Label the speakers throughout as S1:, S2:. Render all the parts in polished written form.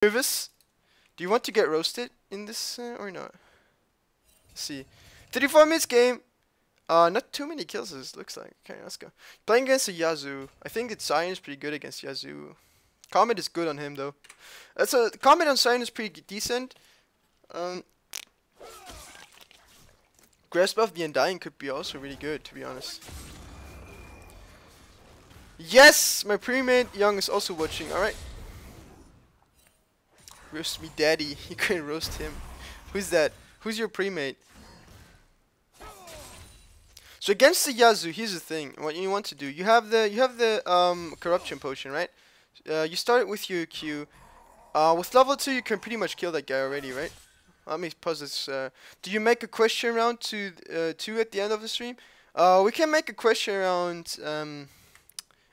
S1: Nervous? Do you want to get roasted in this or not? Let's see. 34 minutes game. Not too many kills it looks like. Okay, let's go. Playing against a Yazoo. I think that Sion is pretty good against Yazoo. Comet is good on him though. So Comet on Sion is pretty decent. Grasp of the Undying could be also really good, to be honest. Yes! My premade Young is also watching, alright. Roast me daddy. You couldn't roast him. Who's that? Who's your premade? So against the Yazoo, here's the thing. What you want to do, you have the corruption potion, right? You start with your Q. With level 2 you can pretty much kill that guy already, right? Let me pause this. Do you make a question round to 2 at the end of the stream? We can make a question round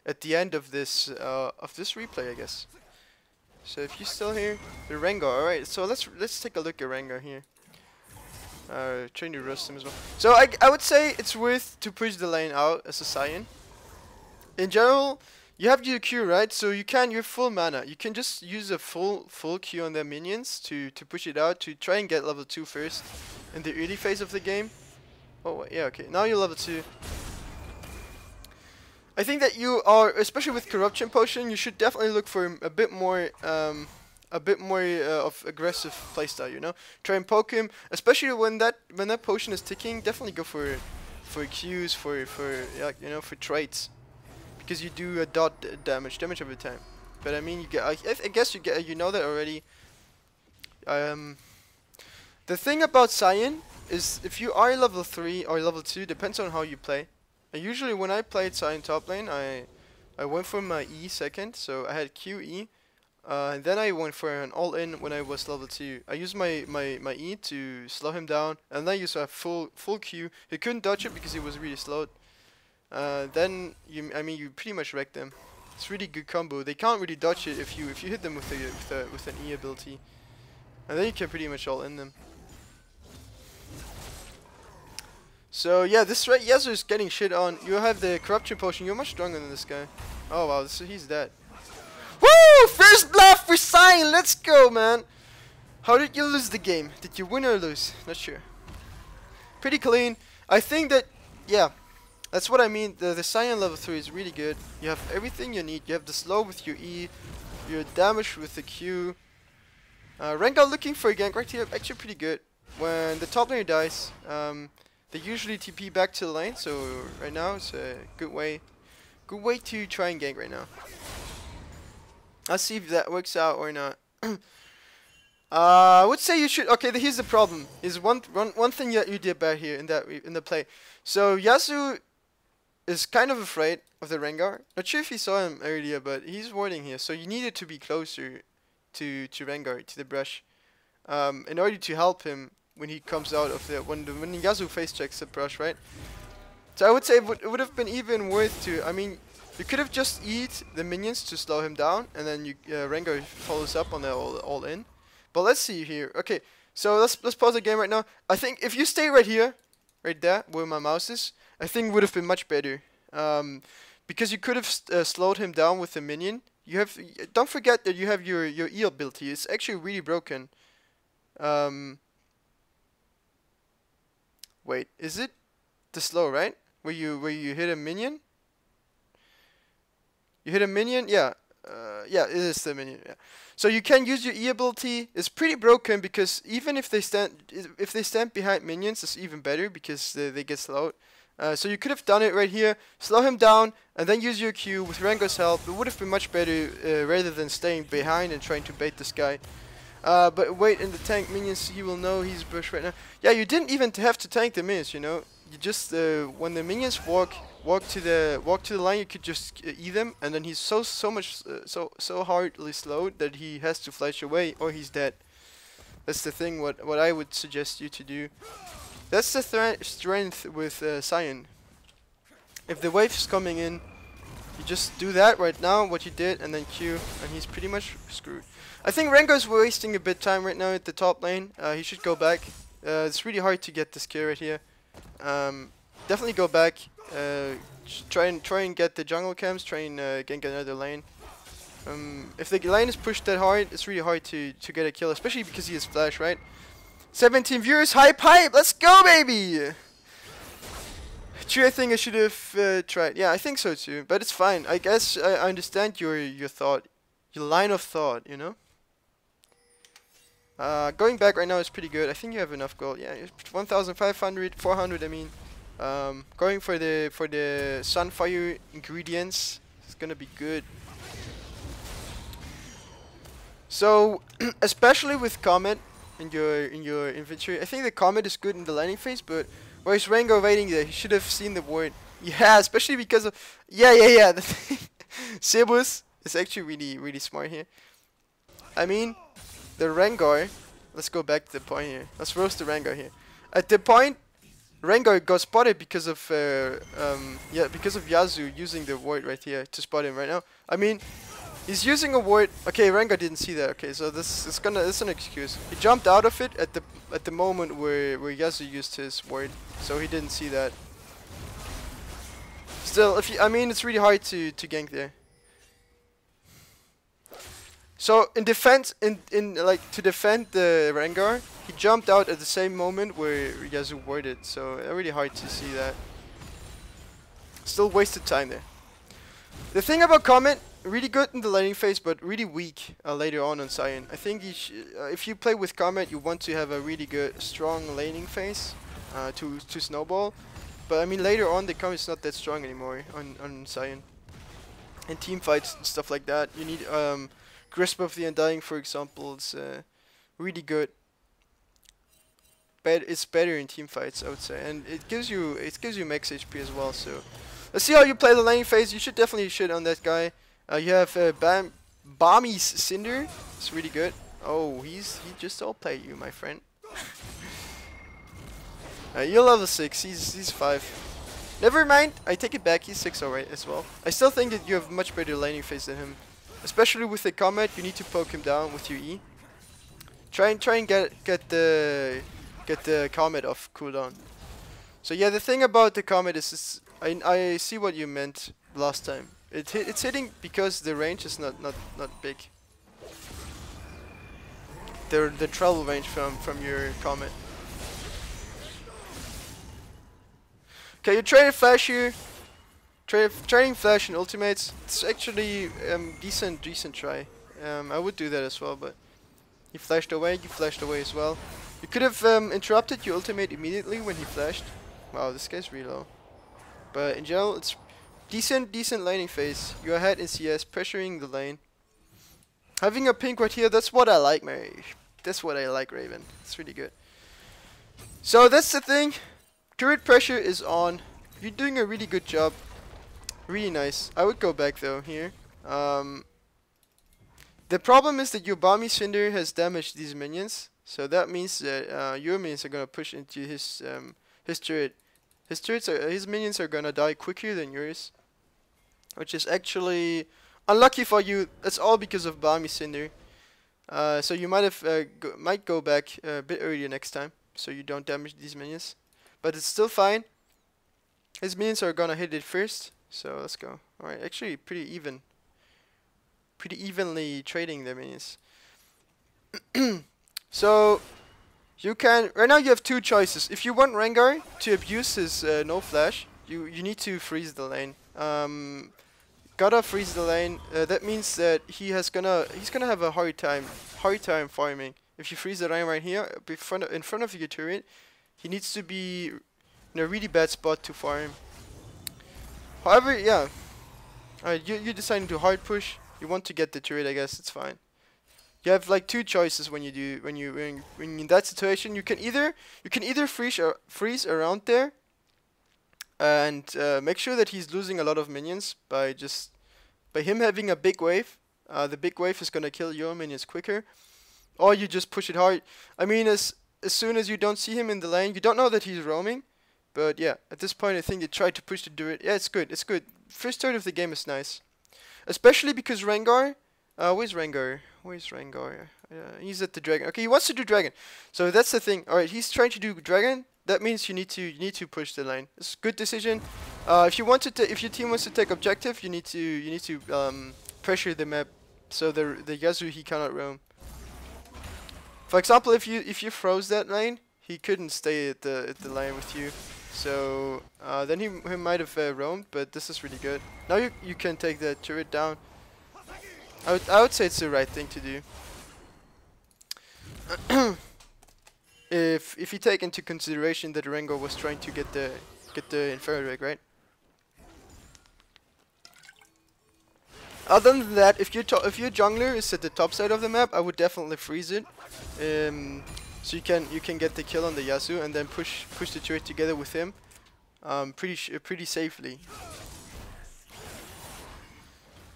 S1: at the end of this replay, I guess. So if you're still here, the Rengar. Alright, so let's take a look at Rengar here. Trying to roast him as well. So I would say it's worth to push the lane out as a Sion. In general, you have your Q, right? So you're full mana. You can just use a full Q on their minions to push it out, to try and get level 2 first in the early phase of the game. Oh yeah, okay. Now you're level 2. I think that you are, especially with corruption potion, you should definitely look for a bit more of aggressive playstyle. You know, try and poke him, especially when that potion is ticking. Definitely go for Qs, for traits, because you do a dot damage every time. But I mean, you get. I guess you get. You know that already. The thing about Sion is, if you are level 3 or level 2, depends on how you play. Usually when I played Sion top lane, I went for my E second, so I had QE, and then I went for an all-in when I was level 2. I used my E to slow him down, and then I used a full Q. He couldn't dodge it because he was really slowed. Then you pretty much wrecked them. It's really good combo. They can't really dodge it if you hit them with an E ability, and then you can pretty much all-in them. So yeah, this right Yazoo is getting shit on. You have the corruption potion. You're much stronger than this guy. Oh wow, he's dead. Woo! First blood for Sion. Let's go, man. How did you lose the game? Did you win or lose? Not sure. Pretty clean. I think that, yeah, that's what I mean. The Sion level 3 is really good. You have everything you need. You have the slow with your E, your damage with the Q. Rengar looking for a gank right here. Actually pretty good. When the top laner dies, they usually TP back to the lane, so right now it's a good way to try and gank right now. I'll see if that works out or not. I would say you should. Okay, here's the problem. Is one thing that you did bad here in the play. So Yasuo is kind of afraid of the Rengar. Not sure if you saw him earlier, but he's warding here. So you needed to be closer to Rengar, to the brush, in order to help him when he comes out of the when Yasuo face checks the brush, right? So I would say it would have been even worth to. I mean, you could have just eat the minions to slow him down, and then Rengar follows up on the all in. But let's see here. Okay, so let's pause the game right now. I think if you stay right here, right there, where my mouse is, I think it would have been much better. Because you could have slowed him down with the minion. Don't forget that you have your E ability. It's actually really broken. Wait, is it the slow, right? Where you hit a minion? You hit a minion? Yeah. Yeah, it is the minion. Yeah. So you can use your E ability. It's pretty broken because even if they stand behind minions, it's even better because they get slowed. So you could have done it right here, slow him down, and then use your Q with Rengar's help. It would have been much better rather than staying behind and trying to bait this guy. But wait, in the tank minions, he will know he's bush right now. Yeah, you didn't even have to tank the minions, you know. You just when the minions walk to the line, you could just E them, and then he's so hardly slowed that he has to flash away or he's dead. That's the thing. What I would suggest you to do. That's the strength with Sion. If the wave's coming in, you just do that right now, what you did, and then Q, and he's pretty much screwed. I think Rengar's wasting a bit time right now at the top lane. He should go back. It's really hard to get this kill right here. Definitely go back. Try and get the jungle camps. Try and gank another lane. If the lane is pushed that hard, it's really hard to get a kill, especially because he has flash, right? 17 viewers, hype, let's go, baby! True, I think I should have tried. Yeah, I think so too, but it's fine. I guess I understand your thought, your line of thought, you know? Going back right now is pretty good. I think you have enough gold. Yeah, 1,500, 400. I mean, going for the Sunfire ingredients is gonna be good. So, especially with Comet in your inventory, I think the Comet is good in the landing phase. But where's Rengar waiting there? He should have seen the ward. Yeah, especially because of yeah. Sebus is actually really smart here. I mean, the Rengar, let's go back to the point here. Let's roast the Rengar here. At the point, Rengar got spotted because of because of Yasuo using the ward right here to spot him right now. I mean, he's using a ward. Okay, Rengar didn't see that. Okay, so this is an excuse. He jumped out of it at the moment where Yasuo used his ward, so he didn't see that. Still, I mean, it's really hard to gank there. So in defense, to defend the Rengar, he jumped out at the same moment where Yasuo warded. So really hard to see that. Still wasted time there. The thing about Comet, really good in the laning phase, but really weak later on Sion. I think if you play with Comet, you want to have a really good, strong laning phase to snowball. But I mean, later on, the Comet's not that strong anymore on Sion. In team fights and stuff like that, you need Grasp of the Undying, for example. It's really good. But it's better in team fights, I would say, and it gives you max HP as well. So let's see how you play the laning phase. You should definitely shit on that guy. You have Bami's Cinder. It's really good. Oh, he just outplayed you, my friend. You're level 6. He's 5. Never mind. I take it back. He's 6 alright as well. I still think that you have much better laning phase than him. Especially with the Comet, you need to poke him down with your E. Try and get the Comet off cooldown. So yeah, the thing about the Comet is I see what you meant last time. It's hitting because the range is not big. The travel range from your Comet. Okay, you're trying to flash here. Trading flash and ultimates, it's actually decent try. I would do that as well, but he flashed away, you flashed away as well. You could have interrupted your ultimate immediately when he flashed. Wow, this guy's really low. But in general, it's decent laning phase. You're ahead in CS, pressuring the lane. Having a pink right here, that's what I like, Mary. That's what I like, Raven. It's really good. So that's the thing. Turret pressure is on. You're doing a really good job. Really nice. I would go back though here. The problem is that your Bami Cinder has damaged these minions, so that means that your minions are gonna push into his turret. His minions are gonna die quicker than yours, which is actually unlucky for you. That's all because of Bami Cinder. So you might go back a bit earlier next time, so you don't damage these minions. But it's still fine. His minions are gonna hit it first. So let's go. Alright, actually pretty evenly trading the minions. So you can right now you have two choices. If you want Rengar to abuse his no flash, you need to freeze the lane. Gotta freeze the lane. That means that he's gonna have a hard time farming. If you freeze the lane right here in front of your turret, he needs to be in a really bad spot to farm. However, yeah. Alright, you're deciding to hard push. You want to get the turret, I guess it's fine. You have like two choices when you're in that situation. You can either freeze around there and make sure that he's losing a lot of minions by him having a big wave. The big wave is gonna kill your minions quicker. Or you just push it hard. I mean, as soon as you don't see him in the lane, you don't know that he's roaming. But yeah, at this point I think they tried to push to do it. Yeah, it's good. First third of the game is nice. Especially because Rengar... where's Rengar? He's at the dragon. Okay, he wants to do dragon. So that's the thing. Alright, he's trying to do dragon. That means you need to push the lane. It's a good decision. If your team wants to take objective, you need to pressure the map so the Yasuo he cannot roam. For example, if you froze that lane, he couldn't stay at the lane with you. So then he might have roamed, but this is really good. Now you can take the turret down. I would say it's the right thing to do. If you take into consideration that Rengo was trying to get the Inferno Drake, right? Other than that, if your jungler is at the top side of the map, I would definitely freeze it, so you can get the kill on the Yasuo and then push the turret together with him, pretty safely.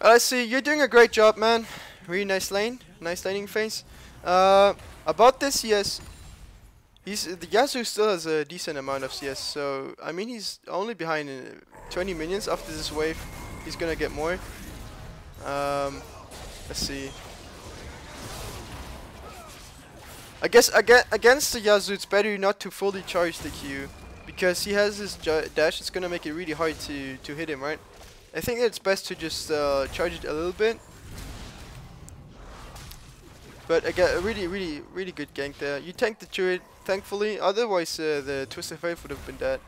S1: I see you're doing a great job, man. Really nice laning phase. About the CS, the Yasuo still has a decent amount of CS, so I mean he's only behind 20 minions. After this wave, he's gonna get more. Let's see. I guess against the Yasuo, it's better not to fully charge the Q, because he has his dash. It's gonna make it really hard to hit him, right? I think it's best to just charge it a little bit. But again, a really good gank there. You tanked the turret, thankfully. Otherwise, the Twisted Fate would have been dead.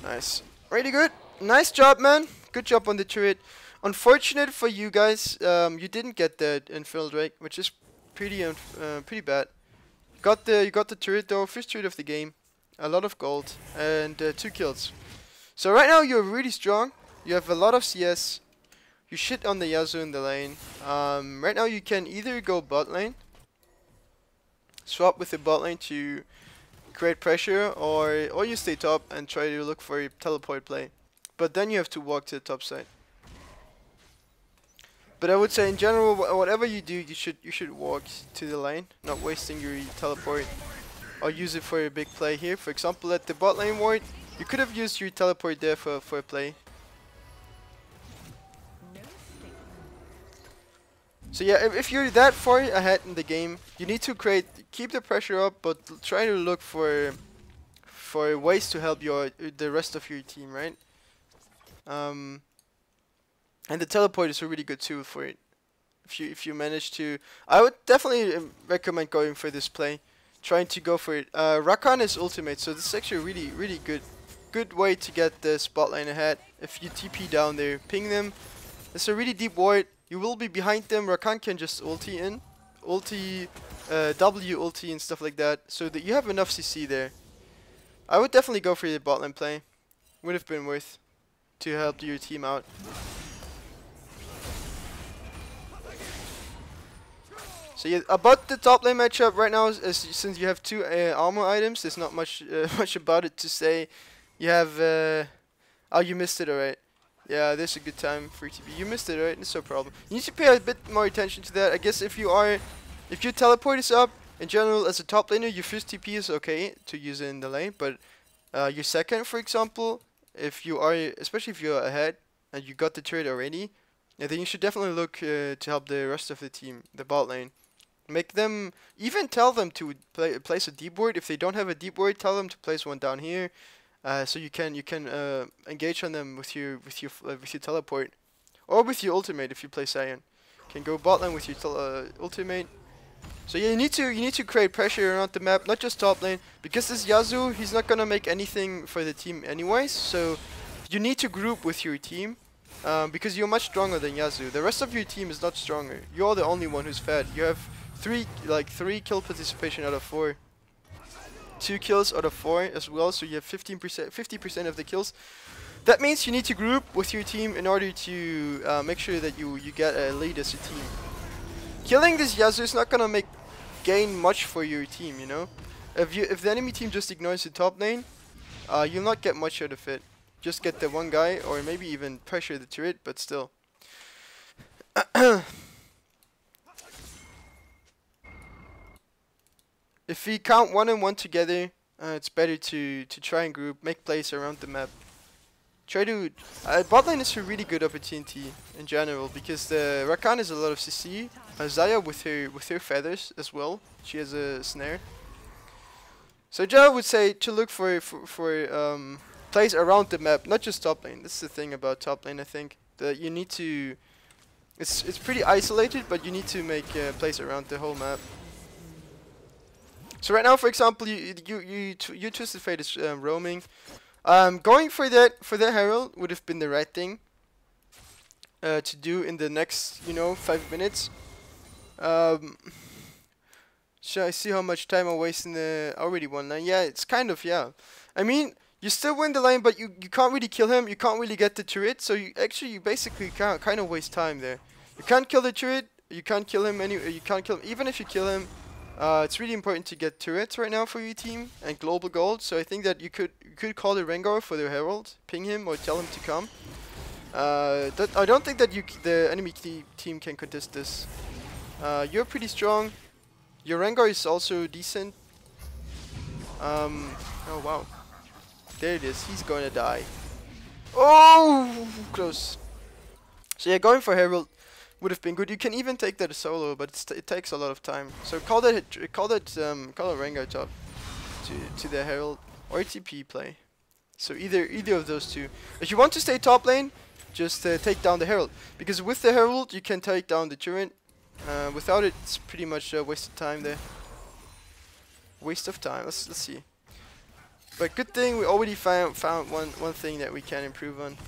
S1: Nice, really good. Nice job, man. Good job on the turret. Unfortunate for you guys, you didn't get the Infernal Drake, which is pretty bad. You got the turret though, first turret of the game, a lot of gold, and 2 kills. So right now you're really strong. You have a lot of CS. You shit on the Yasuo in the lane. Right now you can either go bot lane, swap with the bot lane to create pressure, or you stay top and try to look for a teleport play. But then you have to walk to the top side. But I would say in general, whatever you do, you should walk to the lane, not wasting your teleport, or use it for a big play here. For example, at the bot lane ward, you could have used your teleport there for a play. So yeah, if you're that far ahead in the game, you need to keep the pressure up, but try to look for ways to help the rest of your team, right? And the teleport is a really good tool for it. If you manage to, I would definitely recommend going for this play, trying to go for it. Rakan is ultimate, so this is actually a really good way to get the spot lane ahead. If you TP down there, ping them. It's a really deep ward. You will be behind them. Rakan can just ulti in, W ulti and stuff like that, so that you have enough CC there. I would definitely go for the bot lane play. Would have been worth to help your team out. So yeah, about the top lane matchup right now, since you have 2 armor items, there's not much about it to say. You have oh, you missed it, alright. Yeah, there's a good time for TP. You missed it, right? It's no problem. You need to pay a bit more attention to that. I guess if your teleport is up, in general, as a top laner, your first TP is okay to use it in the lane, but your second, for example, especially if you're ahead and you got the turret already, then you should definitely look to help the rest of the team, the bot lane. Make them, even tell them to place a deep ward. If they don't have a deep ward, tell them to place one down here. So you can engage on them with your teleport, or with your ultimate if you play Sion. You can go bot lane with your ultimate. So yeah, you need to create pressure around the map, not just top lane, because this Yasuo, he's not gonna make anything for the team anyways. So you need to group with your team, because you're much stronger than Yasuo. The rest of your team is not stronger. You're the only one who's fed. You have 3 kill participation out of 4. 2 kills out of 4 as well, so you have 50% of the kills. That means you need to group with your team in order to make sure that you get a lead as a team. Killing this Yasuo is not gonna gain much for your team, you know. If the enemy team just ignores the top lane, you'll not get much out of it. Just get the one guy, or maybe even pressure the turret, but still. If we count 1 and 1 together, it's better to try and group, make plays around the map. Try to bot lane is a really good opportunity in general, because the Rakan has a lot of CC. Zaya with her feathers as well. She has a snare. So I would say to look for plays around the map, not just top lane. That's the thing about top lane. I think that you need to It's pretty isolated, but you need to make plays around the whole map. So right now, for example, you Twisted Fate is roaming. Going for that Herald would have been the right thing to do in the next 5 minutes. Should I see how much time I'm wasting? Already won lane. Yeah, it's kind of, yeah. I mean, you still win the lane, but you can't really kill him. You can't really get the turret, so you basically kind of waste time there. You can't kill the turret. You can't kill him you can't kill him. Even if you kill him, it's really important to get turrets right now for your team and global gold. So I think that you could call the Rengar for the Herald, ping him or tell him to come. I don't think that the enemy team can contest this. You're pretty strong. Your Rengar is also decent. Oh wow. There it is. He's gonna die. Oh, close. So yeah, going for Herald would have been good. You can even take that solo, but it takes a lot of time. So call that Rengar top to the Herald or TP play. So either of those two. If you want to stay top lane, just take down the Herald, because with the Herald you can take down the turret. Without it, it's pretty much a waste of time there. Waste of time. Let's see. But good thing we already found one thing that we can improve on.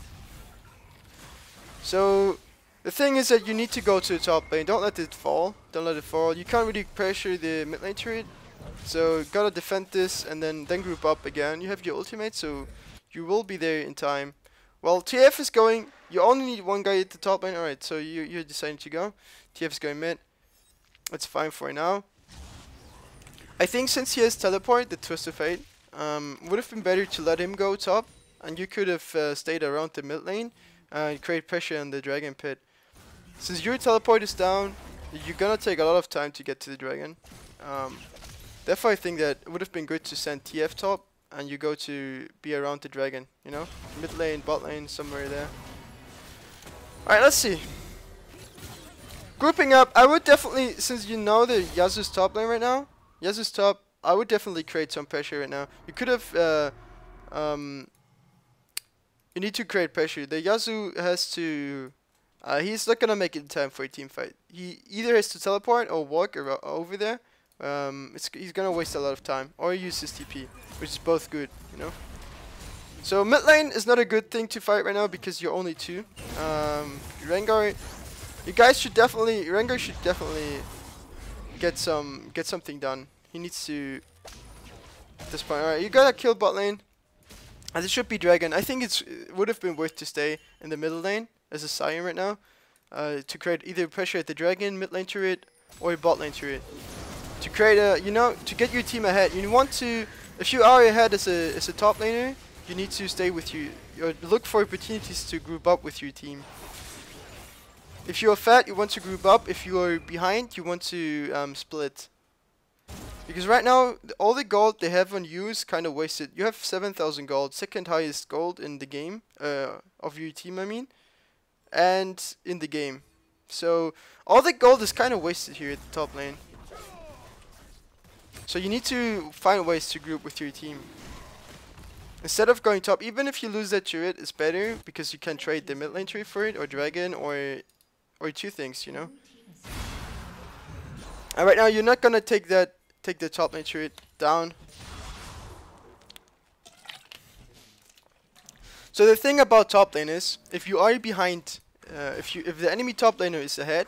S1: So the thing is that you need to go to the top lane. Don't let it fall. Don't let it fall. You can't really pressure the mid lane turret. So gotta defend this and then group up again. You have your ultimate, so you will be there in time. Well, TF is going. You only need one guy at the top lane. Alright, so you're deciding to go. TF is going mid. That's fine for now. I think since he has teleport, the Twisted Fate, would have been better to let him go top, and you could have stayed around the mid lane and create pressure on the dragon pit. Since your teleport is down, you're gonna take a lot of time to get to the dragon. Therefore, I think that it would have been good to send TF top, and you go to be around the dragon. Mid lane, bot lane, somewhere there. All right, let's see. Grouping up, I would definitely, since you know the Yasuo's top lane right now, Yasuo's top, I would definitely create some pressure right now. You could have, you need to create pressure. The Yasuo has to, he's not gonna make it in time for a team fight. He either has to teleport or walk over there. He's gonna waste a lot of time, or use his TP, which is both good, So mid lane is not a good thing to fight right now because you're only two. Rengar, Rengar should definitely get something done. He needs to at this point. Alright, you gotta kill bot lane. And it should be dragon. I think it would have been worth to stay in the middle lane as a Sion right now. To create either pressure at the dragon, mid lane turret, or bot lane turret. To create a, to get your team ahead. You want to, if you are ahead as a top laner, you need to stay with you. Look for opportunities to group up with your team. If you are fat, you want to group up. If you are behind, you want to split. Because right now, all the gold they have on you is kind of wasted. You have 7,000 gold, second highest gold in the game, of your team I mean, and in the game. So all the gold is kind of wasted here at the top lane. So you need to find ways to group with your team. Instead of going top, even if you lose that turret, it's better because you can trade the mid lane turret for it, or dragon, or two things, And right now you're not gonna take the top lane turret down. So the thing about top lane is, if you are behind, if the enemy top laner is ahead,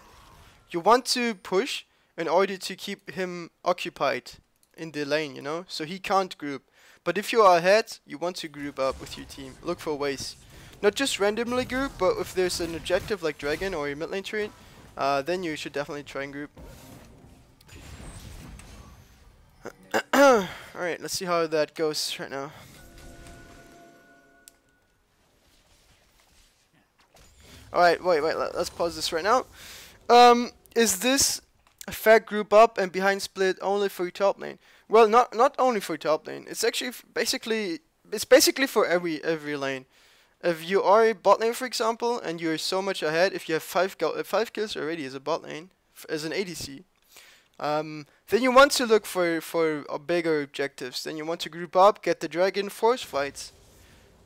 S1: you want to push in order to keep him occupied in the lane, so he can't group. But if you are ahead, you want to group up with your team. Look for ways. Not just randomly group, but if there's an objective like dragon or your mid lane turret, then you should definitely try and group. Alright, let's see how that goes right now. Alright, wait, let's pause this right now. Is this a fair group up and behind split only for your top lane? Well, not only for top lane. It's actually basically for every lane. If you are a bot lane, for example, and you're so much ahead, if you have 5 kills already as a bot lane, as an ADC, then you want to look for bigger objectives. Then you want to group up, get the dragon, force fights.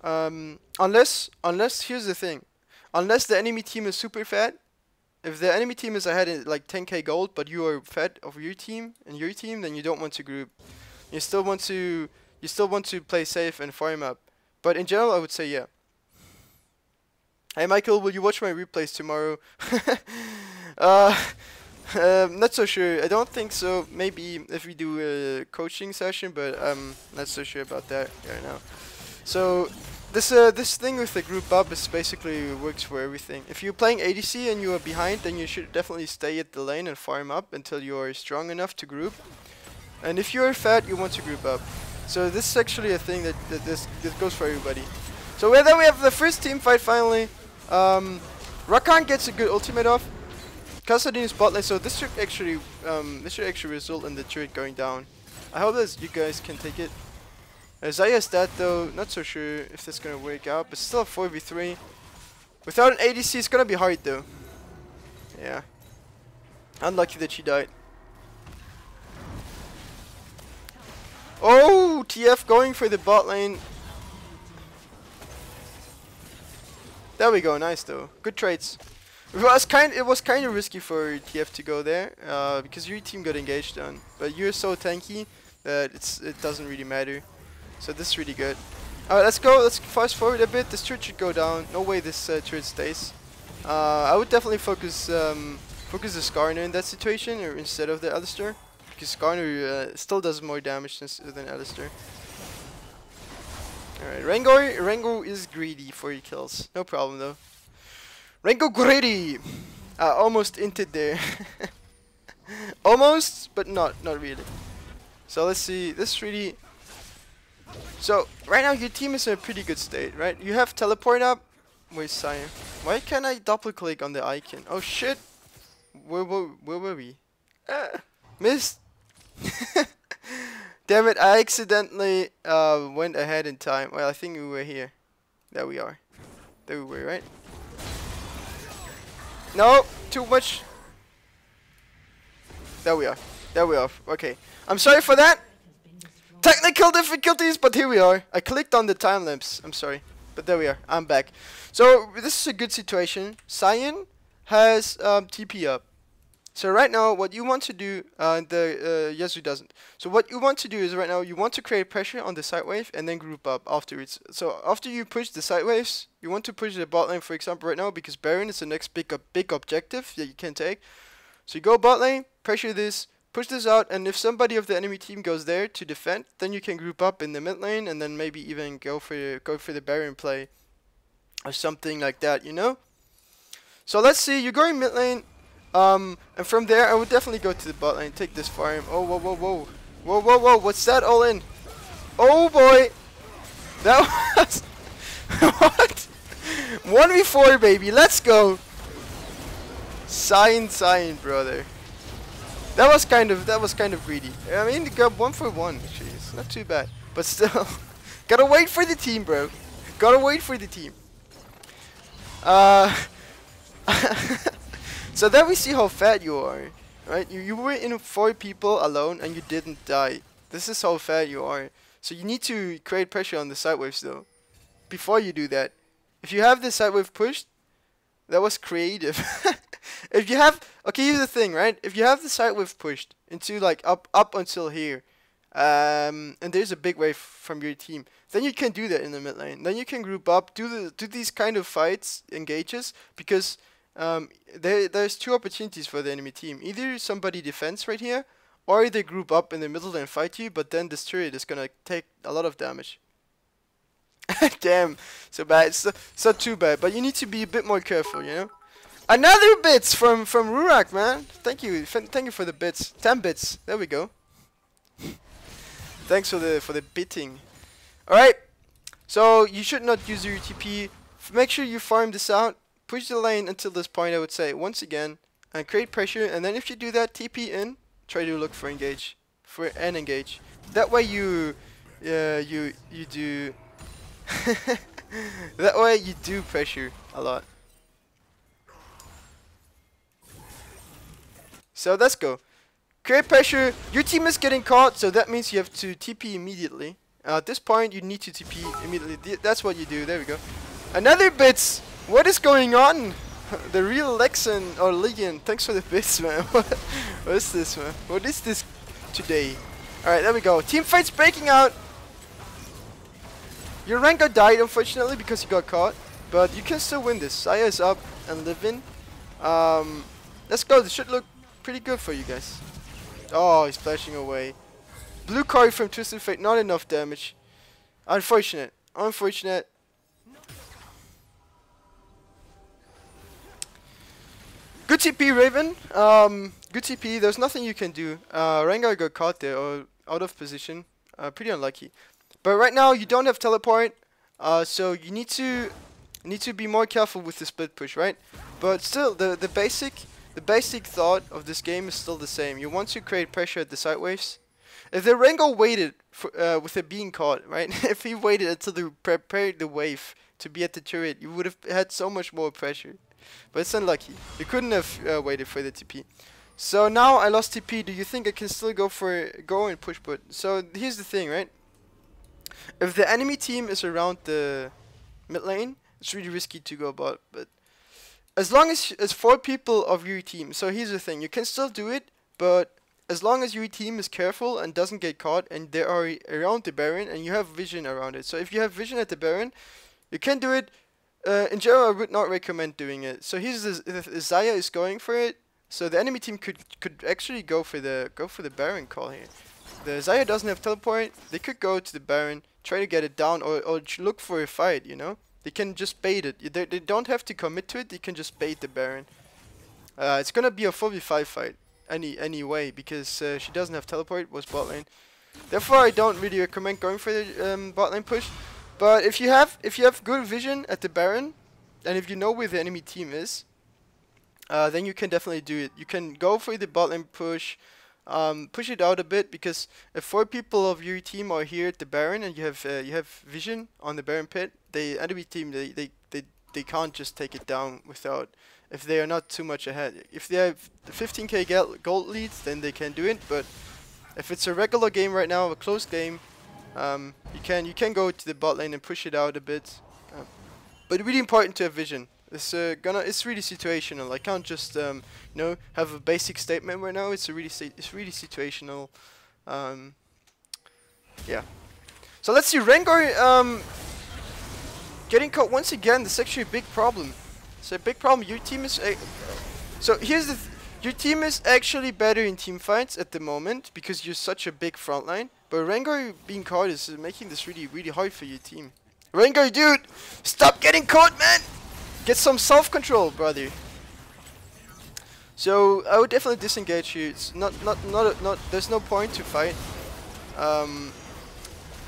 S1: Unless here's the thing, unless the enemy team is super fat, if the enemy team is ahead in like 10k gold, but you are fed of your team and your team, then you don't want to group. You still want to play safe and farm up. But in general, I would say yeah. Hey Michael, will you watch my replays tomorrow? Not so sure. I don't think so. Maybe if we do a coaching session, but I'm not so sure about that right now. So this thing with the group up is basically works for everything. If you're playing ADC and you are behind, then you should definitely stay at the lane and farm up until you are strong enough to group. And if you are fat, you want to group up. So this is actually a thing that goes for everybody. So then we have the first team fight finally. Rakan gets a good ultimate off. Kassadin is bot lane, so this should actually result in the turret going down. I hope that you guys can take it. Zaya's dead though, not so sure if that's gonna work out, but still a 4v3. Without an ADC, it's gonna be hard though. Yeah. Unlucky that she died. Oh, TF going for the bot lane. There we go, nice though. Good trades. It was kind of risky for TF to go there, because your team got engaged on. But you're so tanky that it doesn't really matter. So this is really good. Alright, let's go. Let's fast forward a bit. This turret should go down. No way this turret stays. I would definitely focus the Skarner in that situation, or instead of the Alistar, because Skarner still does more damage than Alistar. Alright, Rengo is greedy for your kills. No problem though. Rengo greedy! Almost inted there. Almost, but not really. So let's see, this really... So, right now your team is in a pretty good state, right? You have teleport up. Where's Sion? Why can't I double click on the icon? Oh shit! Where were we? Missed! Damn it, I accidentally went ahead in time. Well, I think we were here. There we are. There we were, right? No, too much. There we are. There we are. Okay. I'm sorry for that. Technical difficulties, but here we are. I clicked on the time lapse. I'm sorry. But there we are. I'm back. So, this is a good situation. Sion has TP up. So right now, what you want to do, Yasuo doesn't. So what you want to do is right now, you want to create pressure on the side wave and then group up afterwards. So after you push the side waves, you want to push the bot lane, for example, right now, because Baron is the next big objective that you can take. So you go bot lane, pressure this, push this out, and if somebody of the enemy team goes there to defend, then you can group up in the mid lane and then maybe even go for the Baron play or something like that, you know? So let's see, you're going mid lane. And from there, I would definitely go to the bot lane, take this farm. Oh, whoa, whoa, whoa. Whoa, whoa, whoa, what's that all in? Oh, boy. That was... What? 1v4, baby, let's go. Sign, brother. That was kind of greedy. I mean, it got 1 for 1, actually. It's not too bad. But still, gotta wait for the team, bro. Gotta wait for the team. So then we see how fat you are, right? You were in 4 people alone and you didn't die. This is how fat you are. So you need to create pressure on the side waves though. Before you do that, if you have the side wave pushed, that was creative. If you have, okay, here's the thing, right? If you have the side wave pushed into like up until here, and there's a big wave from your team, then you can do that in the mid lane. Then you can group up, do these kind of fights, engages, because there's 2 opportunities for the enemy team. Either somebody defends right here, or they group up in the middle and fight you, but then this turret is gonna take a lot of damage. Damn, so bad. It's not too bad, but you need to be a bit more careful, you know? Another bits from Rurak, man. Thank you for the bits. 10 bits. There we go. Thanks for the bidding. All right. So you should not use your TP. Make sure you farm this out. Push the lane until this point, I would say, once again, and create pressure. And then if you do that, TP in. Try to look for engage, engage. That way you do. That way you do pressure a lot. So let's go. Create pressure. Your team is getting caught, so that means you have to TP immediately. At this point, you need to TP immediately. That's what you do. There we go. Another bits. What is going on? The real Lexan or Legion, thanks for the bits, man. What is this, man? What is this today? Alright, there we go. Team fights breaking out. Your Rengar died, unfortunately, because he got caught. But you can still win this. Saya is up and living. Let's go. This should look pretty good for you guys. Oh, he's splashing away. Blue card from Twisted Fate, not enough damage. Unfortunate. Unfortunate. Good TP, Raven. Good TP. There's nothing you can do. Rengar got caught there or out of position. Pretty unlucky. But right now you don't have teleport, so you need to be more careful with the split push, right? But still, the basic thought of this game is still the same. You want to create pressure at the side waves. If the Rengar waited for, with it being caught, right? If he waited until they prepared the wave to be at the turret, you would have had so much more pressure. But it's unlucky. You couldn't have waited for the TP. So now I lost TP. Do you think I can still go and push bot? So here's the thing, right? If the enemy team is around the mid lane, it's really risky to go bot. But as long as it's 4 people of your team, so here's the thing: you can still do it, but as long as your team is careful and doesn't get caught, and they are around the Baron, and you have vision around it. So if you have vision at the Baron, you can do it. In general, I would not recommend doing it. So here's the Zaya is going for it. So the enemy team could actually go for the Baron call here. The Zaya doesn't have teleport. They could go to the Baron, try to get it down, or look for a fight. You know, they can just bait it. They don't have to commit to it. They can just bait the Baron. It's gonna be a 4v5 fight anyway because she doesn't have teleport. Was bot lane. Therefore, I don't really recommend going for the bot lane push. But if you have good vision at the Baron, and if you know where the enemy team is, then you can definitely do it. You can go for the bot lane push, push it out a bit, because if 4 people of your team are here at the Baron and you have vision on the Baron pit, the enemy team they can't just take it down without, if they are not too much ahead. If they have 15k gold leads, then they can do it. But if it's a regular game right now, a close game, you can go to the bot lane and push it out a bit, but really important to have vision. It's really situational. I can't just you know, have a basic statement right now. It's really situational. Yeah. So let's see, Rengar getting caught once again. This is actually a big problem. It's a big problem. Your team is so here's the your team is actually better in team fights at the moment because you're such a big front line. But Rengar being caught is making this really hard for your team. Rengar, dude, stop getting caught, man. Get some self-control, brother. So I would definitely disengage you. It's not. There's no point to fight.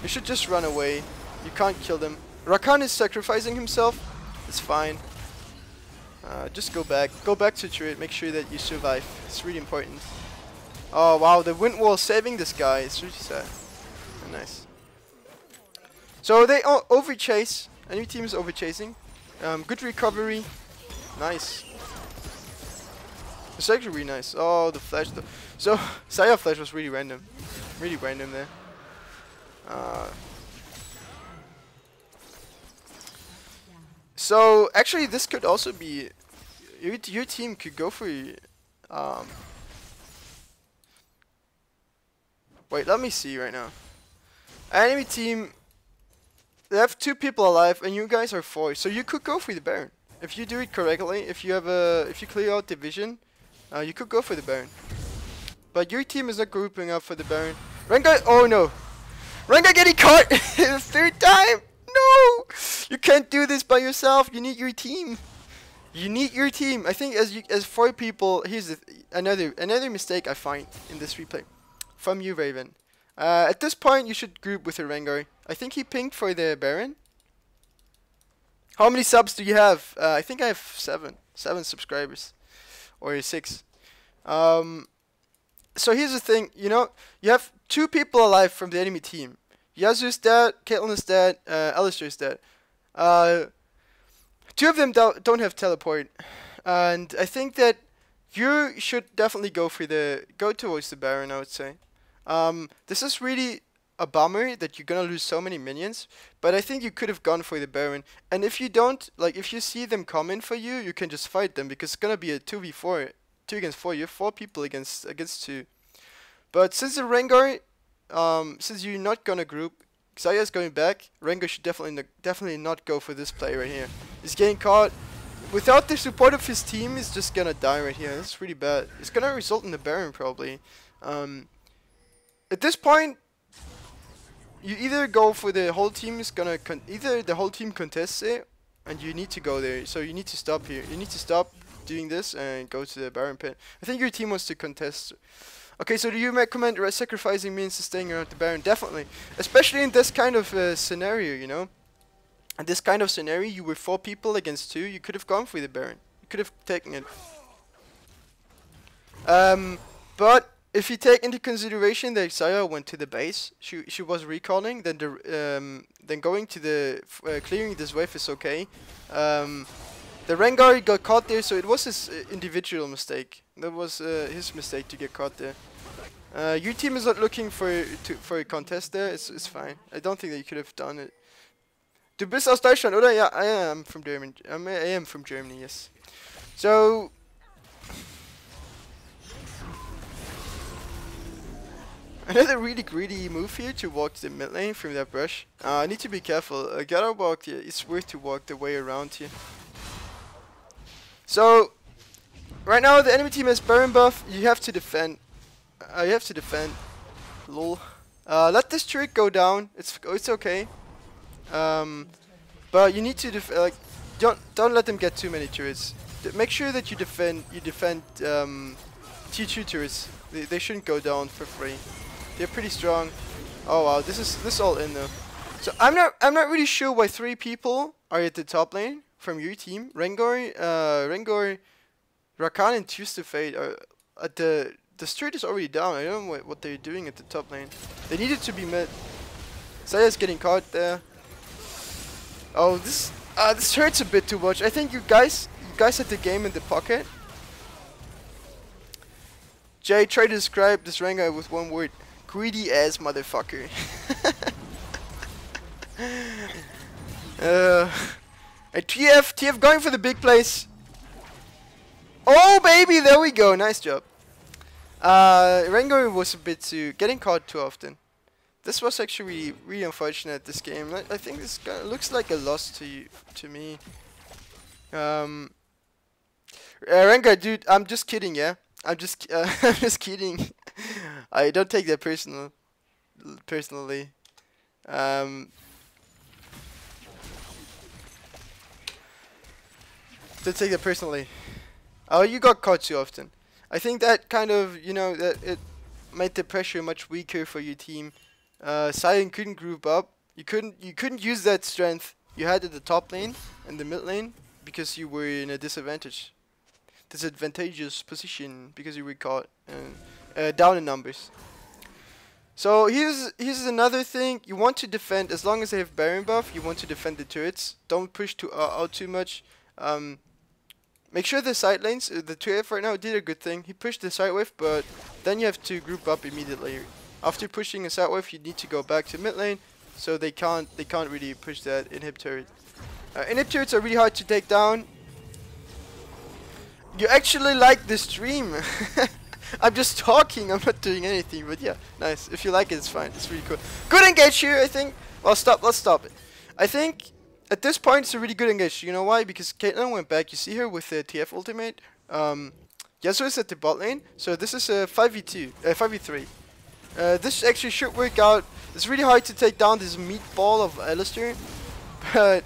S1: You should just run away. You can't kill them. Rakan is sacrificing himself. It's fine. Just go back. Go back to turret. Make sure that you survive. It's really important. Oh wow, the wind wall saving this guy. It's really sad. Oh, nice. So they over chase. Enemy team is over chasing. Good recovery. Nice. It's actually really nice. Oh, the flash though. So Saya flash was really random. Really random there. So actually this could also be your team could go for wait, let me see right now. Enemy team, they have 2 people alive and you guys are 4, so you could go for the Baron. If you do it correctly, if you clear out division, you could go for the Baron. But your team is not grouping up for the Baron. Rengar, oh no! Rengar getting caught the 3rd time! No! You can't do this by yourself, you need your team. You need your team. I think as 4 people, here's another mistake I find in this replay. From you, Raven. At this point, you should group with a Rengar. I think he pinged for the Baron. How many subs do you have? I think I have 7 subscribers. Or 6. So here's the thing, you know, you have 2 people alive from the enemy team. Yasuo's dead, Caitlyn is dead, Alistair is dead. 2 of them don't have teleport. And I think that you should definitely go towards the Baron, I would say. This is really a bummer that you're gonna lose so many minions, but I think you could have gone for the Baron. And if you don't, like, if you see them coming for you, you can just fight them because it's gonna be a 2v4, 2 against 4. You have 4 people against 2. But since the Rengar, since you're not gonna group, Xayah's going back. Rengar should definitely not go for this play right here. He's getting caught. Without the support of his team, he's just gonna die right here. That's really bad. It's gonna result in the Baron probably. At this point, you either go for the whole team is gonna either the whole team contests it, and you need to go there. So you need to stop here. You need to stop doing this and go to the Baron pit. I think your team wants to contest. Okay, so do you recommend sacrificing means to staying around the Baron? Definitely, especially in this kind of scenario, you know. In this kind of scenario, you were 4 people against 2. You could have gone for the Baron. You could have taken it. But if you take into consideration that Xayah went to the base, she was recalling, then going to the clearing this wave is okay. The Rengar got caught there, so it was his individual mistake. That was his mistake to get caught there. Your team is not looking for a contest there. It's fine. I don't think that you could have done it. Du bist aus Deutschland, oder? Yeah, I am from Germany. I am from Germany, yes. So another really greedy move here to walk to the mid lane from that brush. I need to be careful. I gotta walk here. It's worth to walk the way around here. So right now the enemy team has Baron buff. You have to defend. You have to defend. Lol. Let this trick go down. It's okay. But you need to don't let them get too many turrets. Make sure that you defend T2 turrets. They shouldn't go down for free. They're pretty strong. Oh wow, this is all in though. So I'm not really sure why 3 people are at the top lane from your team. Rengar, Rakan, and Twisted Fate are at the street is already down. I don't know what they're doing at the top lane. They needed to be mid. Xayah's getting caught there. Oh, this hurts a bit to watch. I think you guys had the game in the pocket. Jay, try to describe this Rengar with one word. Greedy ass motherfucker. And TF going for the big place. Oh baby, there we go. Nice job. Rengar was a bit getting caught too often. This was actually really unfortunate, this game. I think this looks like a loss to me. Rengar, dude, I'm just kidding, yeah? I'm just kidding. I don't take that personally. Don't take that personally. Oh, you got caught too often. I think that kind of, you know, that it made the pressure much weaker for your team. Sion couldn't group up. You couldn't use that strength you had at the top lane and the mid lane because you were in a disadvantageous position because you were caught down in numbers. So here's another thing. You want to defend as long as they have Baron buff. You want to defend the turrets. Don't push out too much. Make sure the side lanes. The 2F right now did a good thing. He pushed the side wave, but then you have to group up immediately. After pushing a side wave, you need to go back to mid lane, so they can't really push that inhib turret. Inhib turrets are really hard to take down. You actually like the stream. I'm just talking, I'm not doing anything, but yeah, nice. If you like it, it's fine. It's really cool. Good engage here, I think. Well, let's stop it. I think at this point it's a really good engage. You know why? Because Caitlyn went back. You see her with the TF ultimate. Yasuo is at the bot lane, so this is a 5v3. This actually should work out. It's really hard to take down this meatball of Alistair, but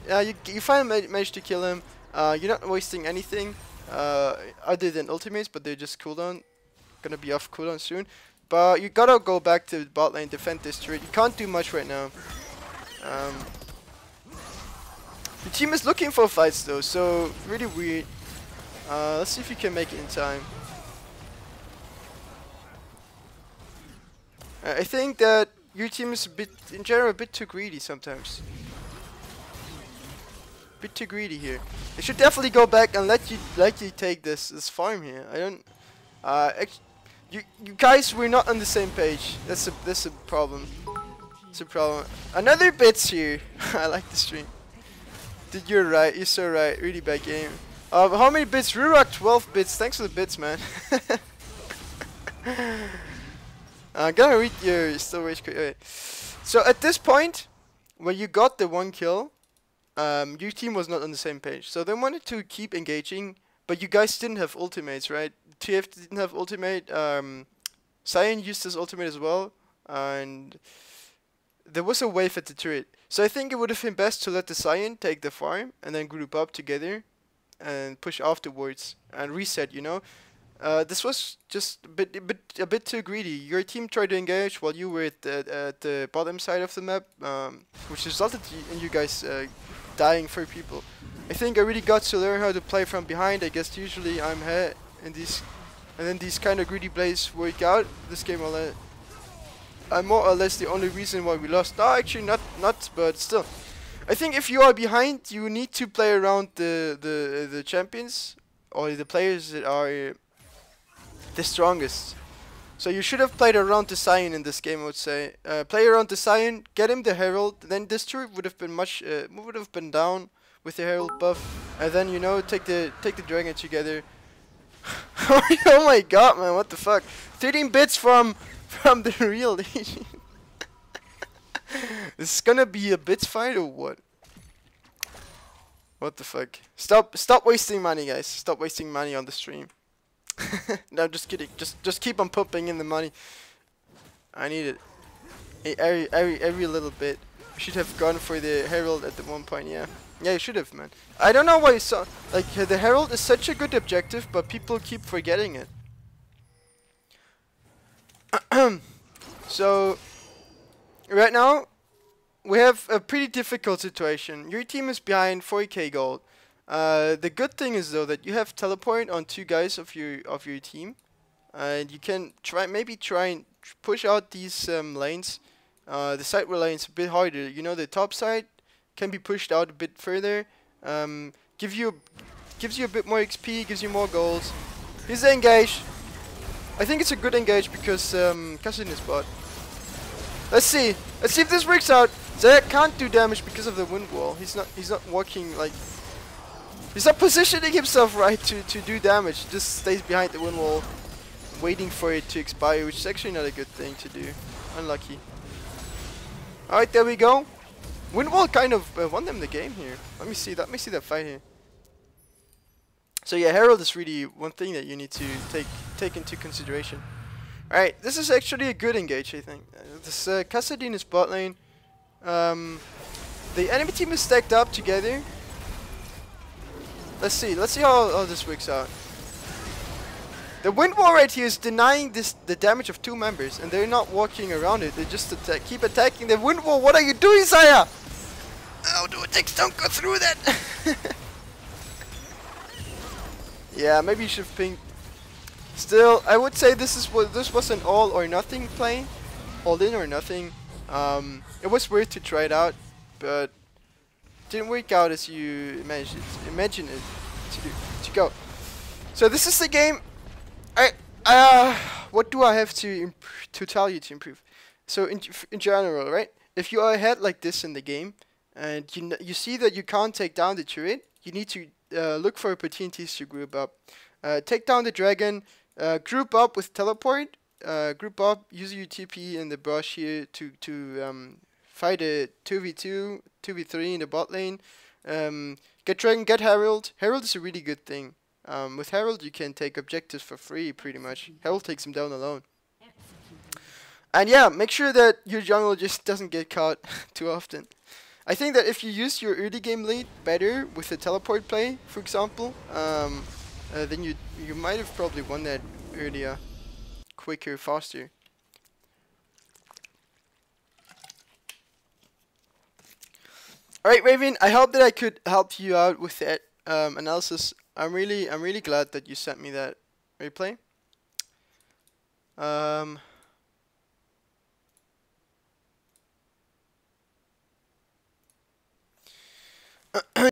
S1: you finally managed to kill him. You're not wasting anything other than ultimates, but they're just cooldown. Gonna be off cooldown soon. But you gotta go back to the bot lane, defend this turret. You can't do much right now. The team is looking for fights though, so really weird. Let's see if you can make it in time. I think that your team is in general, a bit too greedy sometimes. Bit too greedy here. They should definitely go back and let you take this farm here. I don't. You guys were not on the same page. That's a problem. It's a problem. Another bits here. I like the stream. Dude, you're right. You're so right. Really bad game. How many bits? Rurock 12 bits. Thanks for the bits, man. Gonna read your still rage quit. Okay. So at this point, when you got the 1 kill, your team was not on the same page. So they wanted to keep engaging, but you guys didn't have ultimates, right? TF didn't have ultimate. Sion used his ultimate as well, and there was a wave at the turret. So I think it would have been best to let the Sion take the farm and then group up together and push afterwards and reset, you know. This was just a bit too greedy. Your team tried to engage while you were at the bottom side of the map, which resulted in you guys dying for people. I think I really got to learn how to play from behind. I guess usually I'm ahead in these, and then these kind of greedy plays work out. This game I'm more or less the only reason why we lost. No, actually not, but still. I think if you are behind, you need to play around the champions or the players that are the strongest. So you should have played around the Sion in this game, I would say. Play around the Sion, get him the Herald, then this turret would have been down with the Herald buff, and then, you know, take the dragon together. Oh my god, man, what the fuck? 13 bits from the real Legion. This is gonna be a bits fight or what? What the fuck? Stop wasting money, guys. Stop wasting money on the stream. No, just kidding. Just keep on pumping in the money. I need it. Every little bit. We should have gone for the Herald at the one point, yeah. Yeah, you should have, man. I don't know why you saw, like, the Herald is such a good objective, but people keep forgetting it. So, right now, we have a pretty difficult situation. Your team is behind 4k gold. The good thing is though that you have teleport on 2 guys of your team, and you can try and push out these lanes. The side lanes a bit harder. You know, the top side can be pushed out a bit further. Gives you a bit more XP, gives you more goals. Here's the engage. I think it's a good engage because Kassadin is bot. Let's see if this works out. Zayat can't do damage because of the wind wall. He's not walking like. He's not positioning himself right to do damage. He just stays behind the wind wall, waiting for it to expire, which is actually not a good thing to do. Unlucky. Alright, there we go. Wind wall kind of won them the game here. Let me see that fight here. So yeah, Herald is really one thing that you need to take into consideration. Alright, this is actually a good engage, I think. This Kassadin is bot lane. The enemy team is stacked up together. Let's see how this works out. The wind wall right here is denying the damage of 2 members, and they're not walking around it. They just keep attacking the wind wall. What are you doing, Saya? Oh, the attacks don't go through that. Yeah, maybe you should have pinged. Still, I would say this was an all or nothing play, all in or nothing. It was worth to try it out, but didn't work out as you imagine it to go. So this is the game. What do I have to tell you to improve? So in general, right? If you are ahead like this in the game, and you see that you can't take down the turret, you need to look for opportunities to group up. Take down the dragon. Group up with teleport. Group up. Use your TP and the brush here to fight a 2v2, 2v3 in the bot lane. Get dragon, get Herald. Herald is a really good thing. With Herald you can take objectives for free pretty much. Herald takes him down alone. And yeah, make sure that your jungle just doesn't get caught too often. I think that if you use your early game lead better with a teleport play, for example, then you might have probably won that earlier, quicker, faster. Alright, Raven, I hope that I could help you out with that analysis. I'm really glad that you sent me that replay.